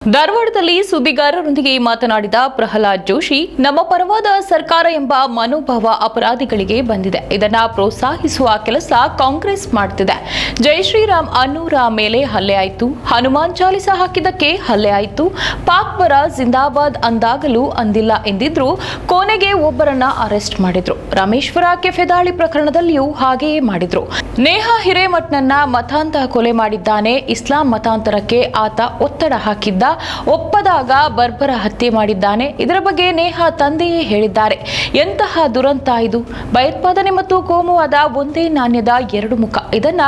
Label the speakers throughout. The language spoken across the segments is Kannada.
Speaker 1: ಧಾರವಾಡದಲ್ಲಿ ಸುದ್ದಿಗಾರರೊಂದಿಗೆ ಮಾತನಾಡಿದ ಪ್ರಹ್ಲಾದ್ ಜೋಶಿ, ನಮ್ಮ ಪರವಾದ ಸರ್ಕಾರ ಎಂಬ ಮನೋಭಾವ ಅಪರಾಧಿಗಳಿಗೆ ಬಂದಿದೆ. ಇದನ್ನ ಪ್ರೋತ್ಸಾಹಿಸುವ ಕೆಲಸ ಕಾಂಗ್ರೆಸ್ ಮಾಡ್ತಿದೆ. ಜೈ ಶ್ರೀರಾಮ್ ಅನ್ನೂರ ಮೇಲೆ ಹಲ್ಲೆ ಆಯಿತು, ಹನುಮಾನ್ ಚಾಲಿಸ ಹಾಕಿದ್ದಕ್ಕೆ ಹಲ್ಲೆ ಆಯಿತು, ಪಾಕ್ ಪರ ಜಿಂದಾಬಾದ್ ಅಂದಾಗಲೂ ಅಂದಿಲ್ಲ ಎಂದಿದ್ರು. ಕೊನೆಗೆ ಒಬ್ಬರನ್ನ ಅರೆಸ್ಟ್ ಮಾಡಿದ್ರು. ರಾಮೇಶ್ವರ ಕೆಫೆ ದಾಳಿ ಪ್ರಕರಣದಲ್ಲಿಯೂ ಹಾಗೆಯೇ ಮಾಡಿದ್ರು. ನೇಹಾ ಹಿರೇಮಠನನ್ನ ಮತಾಂಧ ಕೊಲೆ ಮಾಡಿದ್ದಾನೆ. ಇಸ್ಲಾಂ ಮತಾಂತರಕ್ಕೆ ಆತ ಒತ್ತಡ ಹಾಕಿದ್ದ. ಒಪ್ಪದಾಗ ಬರ್ಬರ ಹತ್ಯೆ ಮಾಡಿದ್ದಾನೆ. ಇದರ ಬಗ್ಗೆ ನೇಹಾ ತಂದೆಯೇ ಹೇಳಿದ್ದಾರೆ. ಎಂತಹ ದುರಂತ ಇದು! ಭಯೋತ್ಪಾದನೆ ಮತ್ತು ಕೋಮುವಾದ ಒಂದೇ ನಾಣ್ಯದ ಎರಡು ಮುಖ. ಇದನ್ನ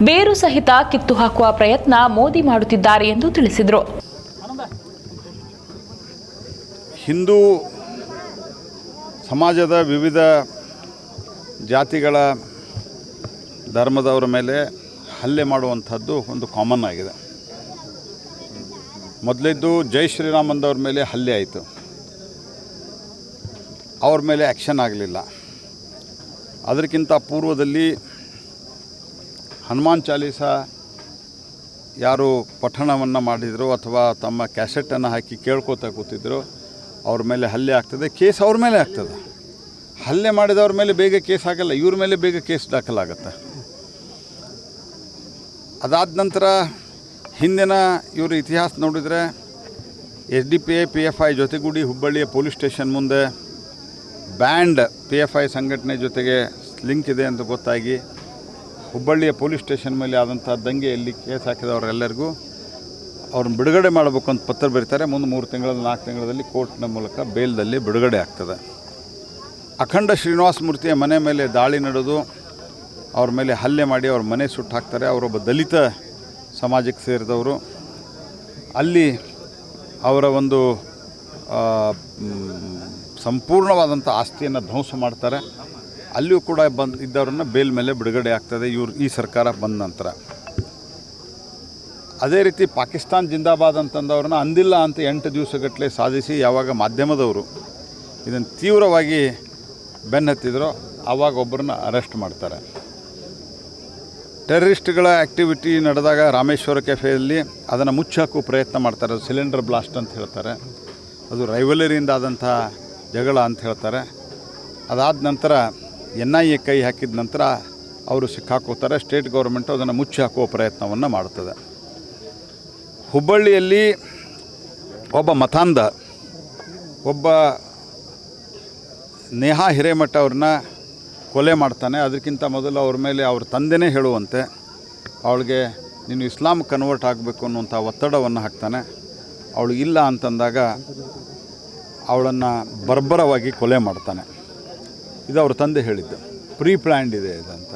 Speaker 1: ಬೇರು ಸಹಿತ ಕಿತ್ತು ಹಾಕುವ ಪ್ರಯತ್ನ ಮೋದಿ ಮಾಡುತ್ತಿದ್ದಾರೆ ಎಂದು ತಿಳಿಸಿದರು.
Speaker 2: ಹಿಂದೂ ಸಮಾಜದ ವಿವಿಧ ಜಾತಿಗಳ ಧರ್ಮದವರ ಮೇಲೆ ಹಲ್ಲೆ ಮಾಡುವಂಥದ್ದು ಒಂದು ಕಾಮನ್ ಆಗಿದೆ. ಮೊದಲಿದ್ದು ಜೈ ಶ್ರೀರಾಮ್ ಅಂದವ್ರ ಮೇಲೆ ಹಲ್ಲೆ ಆಯಿತು, ಅವ್ರ ಮೇಲೆ ಆ್ಯಕ್ಷನ್ ಆಗಲಿಲ್ಲ. ಅದಕ್ಕಿಂತ ಪೂರ್ವದಲ್ಲಿ ಹನುಮಾನ್ ಚಾಲೀಸ ಯಾರು ಪಠಣವನ್ನು ಮಾಡಿದರು ಅಥವಾ ತಮ್ಮ ಕ್ಯಾಸೆಟನ್ನು ಹಾಕಿ ಕೇಳ್ಕೋತಾ ಕೂತಿದ್ರು, ಅವ್ರ ಮೇಲೆ ಹಲ್ಲೆ ಆಗ್ತದೆ, ಕೇಸ್ ಅವ್ರ ಮೇಲೆ ಆಗ್ತದೆ. ಹಲ್ಲೆ ಮಾಡಿದವ್ರ ಮೇಲೆ ಬೇಗ ಕೇಸ್ ಆಗಲ್ಲ, ಇವ್ರ ಮೇಲೆ ಬೇಗ ಕೇಸ್ ದಾಖಲಾಗತ್ತೆ. ಅದಾದ ನಂತರ ಹಿಂದಿನ ಇವರು ಇತಿಹಾಸ ನೋಡಿದರೆ SDPI PFI ಜೊತೆಗೂಡಿ ಹುಬ್ಬಳ್ಳಿಯ ಪೊಲೀಸ್ ಸ್ಟೇಷನ್ ಮುಂದೆ ಬ್ಯಾಂಡ್ PFI ಸಂಘಟನೆ ಜೊತೆಗೆ ಲಿಂಕ್ ಇದೆ ಅಂತ ಗೊತ್ತಾಗಿ ಹುಬ್ಬಳ್ಳಿಯ ಪೊಲೀಸ್ ಸ್ಟೇಷನ್ ಮೇಲೆ ಆದಂಥ ದಂಗೆಯಲ್ಲಿ ಕೇಸ್ ಹಾಕಿದವರೆಲ್ಲರಿಗೂ ಅವ್ರನ್ನ ಬಿಡುಗಡೆ ಮಾಡಬೇಕು ಅಂತ ಪತ್ರ ಬರೀತಾರೆ. ಮುಂದೆ 3 ತಿಂಗಳಲ್ಲಿ 4 ತಿಂಗಳಲ್ಲಿ ಕೋರ್ಟ್ನ ಮೂಲಕ ಬೇಲ್ದಲ್ಲಿ ಬಿಡುಗಡೆ ಆಗ್ತದೆ. ಅಖಂಡ ಶ್ರೀನಿವಾಸ ಮೂರ್ತಿಯ ಮನೆ ಮೇಲೆ ದಾಳಿ ನಡೆದು ಅವ್ರ ಮೇಲೆ ಹಲ್ಲೆ ಮಾಡಿ ಅವ್ರ ಮನೆ ಸುಟ್ಟು ಹಾಕ್ತಾರೆ. ಅವರೊಬ್ಬ ದಲಿತ ಸಮಾಜಕ್ಕೆ ಸೇರಿದವರು. ಅಲ್ಲಿ ಅವರ ಒಂದು ಸಂಪೂರ್ಣವಾದಂಥ ಆಸ್ತಿಯನ್ನು ಧ್ವಂಸ ಮಾಡ್ತಾರೆ. ಅಲ್ಲಿಯೂ ಕೂಡ ಇದ್ದವ್ರನ್ನ ಬೇಲ್ ಮೇಲೆ ಬಿಡುಗಡೆ ಆಗ್ತದೆ ಈ ಸರ್ಕಾರ ಬಂದ ನಂತರ. ಅದೇ ರೀತಿ ಪಾಕಿಸ್ತಾನ್ ಜಿಂದಾಬಾದ್ ಅಂತಂದವ್ರನ್ನ ಅಂದಿಲ್ಲ ಅಂತ 8 ದಿವಸಗಟ್ಟಲೆ ಸಾಧಿಸಿ ಯಾವಾಗ ಮಾಧ್ಯಮದವರು ಇದನ್ನು ತೀವ್ರವಾಗಿ ಬೆನ್ನತ್ತಿದ್ರು ಆವಾಗ ಒಬ್ಬರನ್ನ ಅರೆಸ್ಟ್ ಮಾಡ್ತಾರೆ. ಟೆರರಿಸ್ಟ್ಗಳ ಆ್ಯಕ್ಟಿವಿಟಿ ನಡೆದಾಗ ರಾಮೇಶ್ವರ ಕೆಫೆಯಲ್ಲಿ ಅದನ್ನು ಮುಚ್ಚಾಕೋ ಪ್ರಯತ್ನ ಮಾಡ್ತಾರೆ. ಅದು ಸಿಲಿಂಡರ್ ಬ್ಲಾಸ್ಟ್ ಅಂತ ಹೇಳ್ತಾರೆ, ಅದು ರೈವಲರಿಯಿಂದ ಆದಂಥ ಜಗಳ ಅಂತ ಹೇಳ್ತಾರೆ. ಅದಾದ ನಂತರ NIA ಕೈ ಹಾಕಿದ ನಂತರ ಅವರು ಸಿಕ್ಕಾಕೋತಾರೆ. ಸ್ಟೇಟ್ ಗೌರ್ಮೆಂಟು ಅದನ್ನು ಮುಚ್ಚಾಕುವ ಪ್ರಯತ್ನವನ್ನು ಮಾಡುತ್ತದೆ. ಹುಬ್ಬಳ್ಳಿಯಲ್ಲಿ ಒಬ್ಬ ಮತಾಂಧ ಒಬ್ಬ ನೇಹಾ ಹಿರೇಮಠ ಅವ್ರನ್ನ ಕೊಲೆ ಮಾಡ್ತಾನೆ. ಅದಕ್ಕಿಂತ ಮೊದಲು ಅವ್ರ ಮೇಲೆ ಅವ್ರ ತಂದೆನೇ ಹೇಳುವಂತೆ ಅವಳಿಗೆ ನೀನು ಇಸ್ಲಾಂ ಕನ್ವರ್ಟ್ ಆಗಬೇಕು ಅನ್ನುವಂಥ ಒತ್ತಡವನ್ನು ಹಾಕ್ತಾನೆ. ಅವಳು ಇಲ್ಲ ಅಂತಂದಾಗ ಅವಳನ್ನು ಬರ್ಬರವಾಗಿ ಕೊಲೆ ಮಾಡ್ತಾನೆ. ಇದು ಅವ್ರ ತಂದೆ ಹೇಳಿದ್ದು. ಪ್ರೀ ಪ್ಲ್ಯಾಂಡ್ ಇದೆ ಇದಂತ.